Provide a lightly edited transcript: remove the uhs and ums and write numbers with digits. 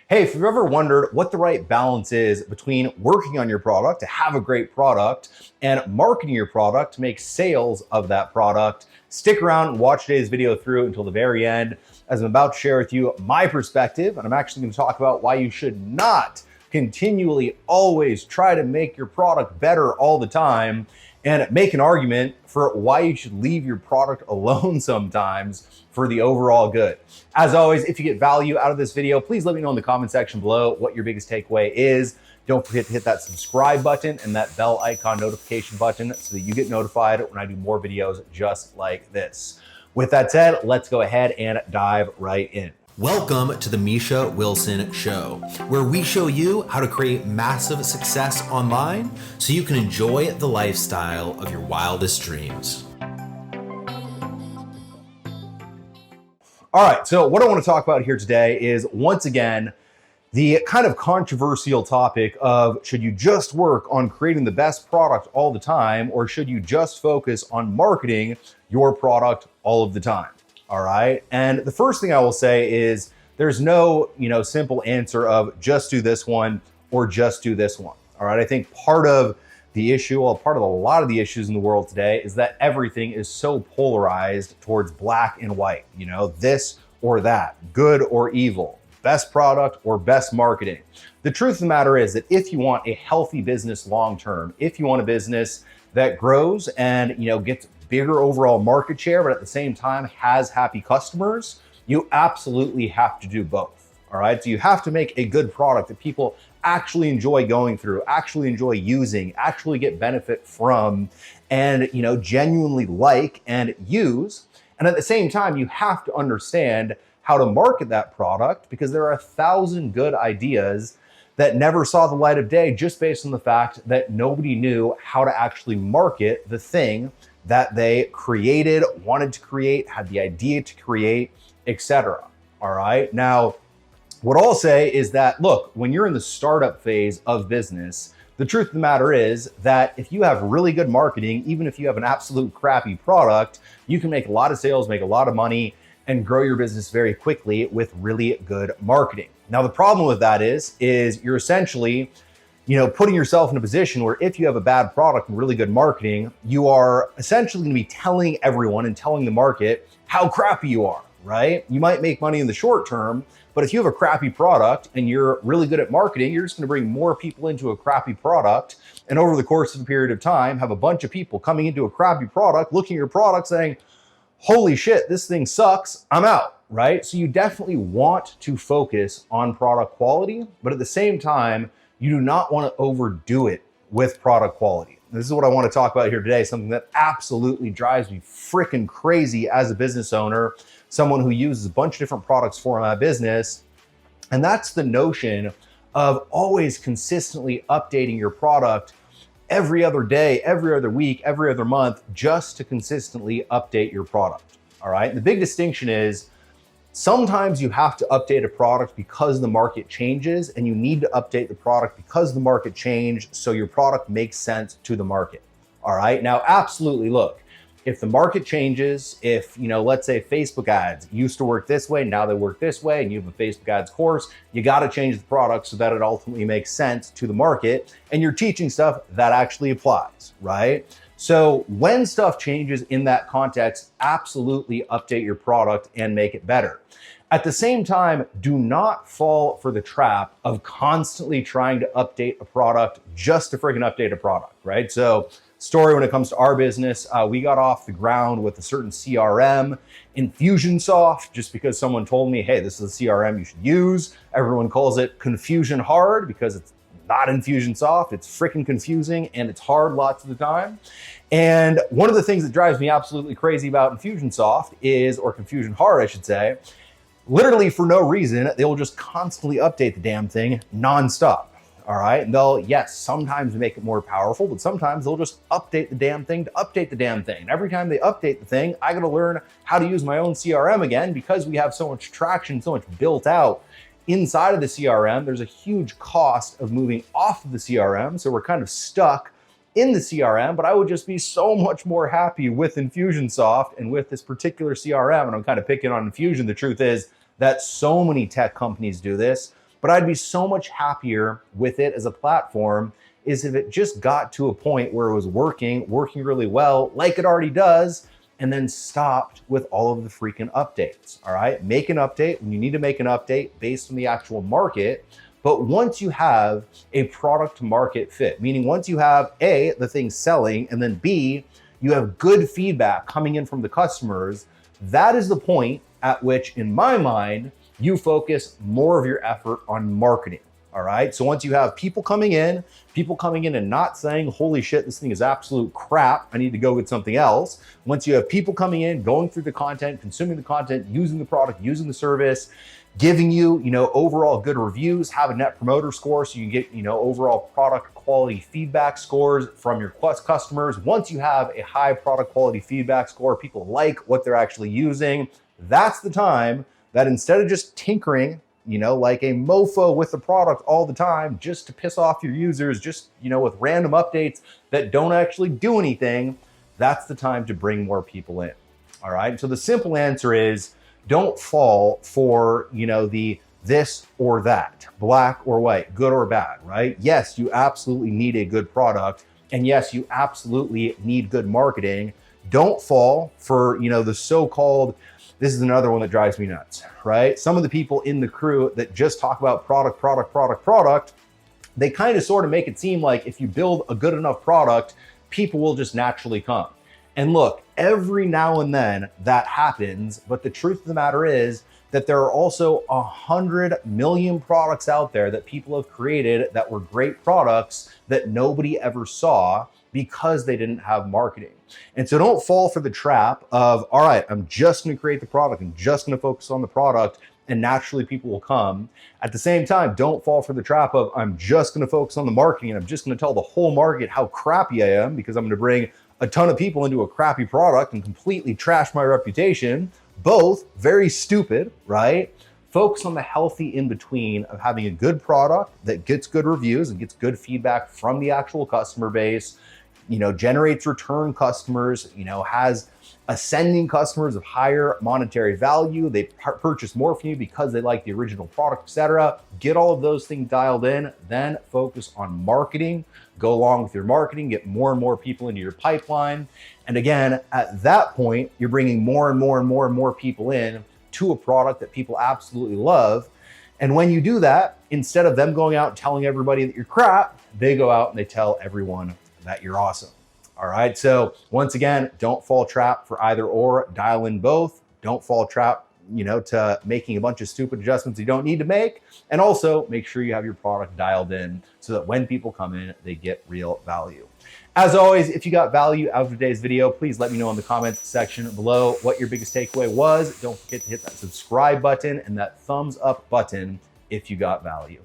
Hey, if you've ever wondered what the right balance is between working on your product to have a great product and marketing your product to make sales of that product, stick around and watch today's video through until the very end, as I'm about to share with you my perspective. And I'm actually going to talk about why you should not continually always try to make your product better all the time, and make an argument for why you should leave your product alone sometimes for the overall good. As always, if you get value out of this video, please let me know in the comment section below what your biggest takeaway is. Don't forget to hit that subscribe button and that bell icon notification button so that you get notified when I do more videos just like this. With that said, let's go ahead and dive right in. Welcome to the Misha Wilson Show, where we show you how to create massive success online so you can enjoy the lifestyle of your wildest dreams. All right, so what I want to talk about here today is, once again, the kind of controversial topic of should you just work on creating the best product all the time, or should you just focus on marketing your product all of the time? All right. And the first thing I will say is there's no, simple answer of just do this one or just do this one. All right. I think part of the issue, well, part of a lot of the issues in the world today is that everything is so polarized towards black and white, this or that, good or evil, best product or best marketing. The truth of the matter is that if you want a healthy business long term, if you want a business that grows and, gets bigger overall market share, but at the same time has happy customers, you absolutely have to do both. All right. So you have to make a good product that people actually enjoy going through, actually enjoy using, actually get benefit from, and, genuinely like and use. And at the same time, you have to understand how to market that product, because there are 1,000 good ideas that never saw the light of day just based on the fact that nobody knew how to actually market the thing that they created, wanted to create, had the idea to create, etc. All right. Now, what I'll say is that, look, when you're in the startup phase of business, the truth of the matter is that if you have really good marketing, even if you have an absolute crappy product, you can make a lot of sales, make a lot of money, and grow your business very quickly with really good marketing. Now, the problem with that is you're essentially putting yourself in a position where if you have a bad product and really good marketing, you are essentially going to be telling everyone and telling the market how crappy you are, right? You might make money in the short term, but if you have a crappy product and you're really good at marketing, you're just going to bring more people into a crappy product. And over the course of a period of time, have a bunch of people coming into a crappy product, looking at your product saying, holy shit, this thing sucks, I'm out, right? So you definitely want to focus on product quality, but at the same time, you do not want to overdo it with product quality. This is what I want to talk about here today, something that absolutely drives me freaking crazy as a business owner, someone who uses a bunch of different products for my business. And that's the notion of always consistently updating your product every other day, every other week, every other month, just to consistently update your product. All right. The big distinction is sometimes you have to update a product because the market changes, and you need to update the product because the market changed, so your product makes sense to the market. All right. Now, absolutely, look, if the market changes, if, let's say Facebook ads used to work this way, now they work this way, and you have a Facebook ads course, you got to change the product so that it ultimately makes sense to the market, and you're teaching stuff that actually applies, right? So when stuff changes in that context, absolutely update your product and make it better. At the same time, do not fall for the trap of constantly trying to update a product just to freaking update a product, right? So story when it comes to our business, we got off the ground with a certain CRM, Infusionsoft, just because someone told me, hey, this is a CRM you should use. Everyone calls it Confusion Hard because it's not Infusionsoft. It's freaking confusing and it's hard lots of the time. And one of the things that drives me absolutely crazy about Infusionsoft is, or Confusion Hard, I should say, literally for no reason, they will just constantly update the damn thing nonstop. All right. And they'll, yes, sometimes make it more powerful, but sometimes they'll just update the damn thing to update the damn thing. And every time they update the thing, I got to learn how to use my own CRM again, because we have so much traction, so much built out inside of the CRM. There's a huge cost of moving off of the CRM. So we're kind of stuck in the CRM, but I would just be so much more happy with Infusionsoft and with this particular CRM. And I'm kind of picking on Infusion. The truth is that so many tech companies do this, but I'd be so much happier with it as a platform is if it just got to a point where it was working really well, like it already does, and then stopped with all of the freaking updates, all right? Make an update when you need to make an update based on the actual market. But once you have a product market fit, meaning once you have A, the thing selling, and then B, you have good feedback coming in from the customers, that is the point at which, in my mind, you focus more of your effort on marketing. All right. So once you have people coming in and not saying, holy shit, this thing is absolute crap, I need to go get something else. Once you have people coming in, going through the content, consuming the content, using the product, using the service, giving you, overall good reviews, have a net promoter score so you get, overall product quality feedback scores from your customers. Once you have a high product quality feedback score, people like what they're actually using, that's the time that instead of just tinkering, like a mofo with the product all the time, just to piss off your users, just, with random updates that don't actually do anything, that's the time to bring more people in. All right. So the simple answer is don't fall for, the this or that, black or white, good or bad, right? Yes, you absolutely need a good product. And yes, you absolutely need good marketing. Don't fall for, the so-called, this is another one that drives me nuts, right? Some of the people in the crew that just talk about product, they kind of sort of make it seem like if you build a good enough product, people will just naturally come. And look, every now and then that happens, but the truth of the matter is that there are also 100 million products out there that people have created that were great products that nobody ever saw because they didn't have marketing. And so don't fall for the trap of, all right, I'm just going to create the product. I'm just going to focus on the product and naturally people will come. At the same time, don't fall for the trap of, I'm just going to focus on the marketing and I'm just going to tell the whole market how crappy I am because I'm going to bring a ton of people into a crappy product and completely trash my reputation. Both very stupid, right? Focus on the healthy in between of having a good product that gets good reviews and gets good feedback from the actual customer base, generates return customers, has ascending customers of higher monetary value. They purchase more from you because they like the original product, etc. Get all of those things dialed in, then focus on marketing. Go along with your marketing, get more and more people into your pipeline. And again, at that point, you're bringing more and more people in to a product that people absolutely love. And when you do that, instead of them going out and telling everybody that you're crap, they go out and they tell everyone that you're awesome. All right. So once again, don't fall trap for either or, dial in both. Don't fall trap, to making a bunch of stupid adjustments you don't need to make. And also make sure you have your product dialed in so that when people come in, they get real value. As always, if you got value out of today's video, please let me know in the comments section below what your biggest takeaway was. Don't forget to hit that subscribe button and that thumbs up button if you got value.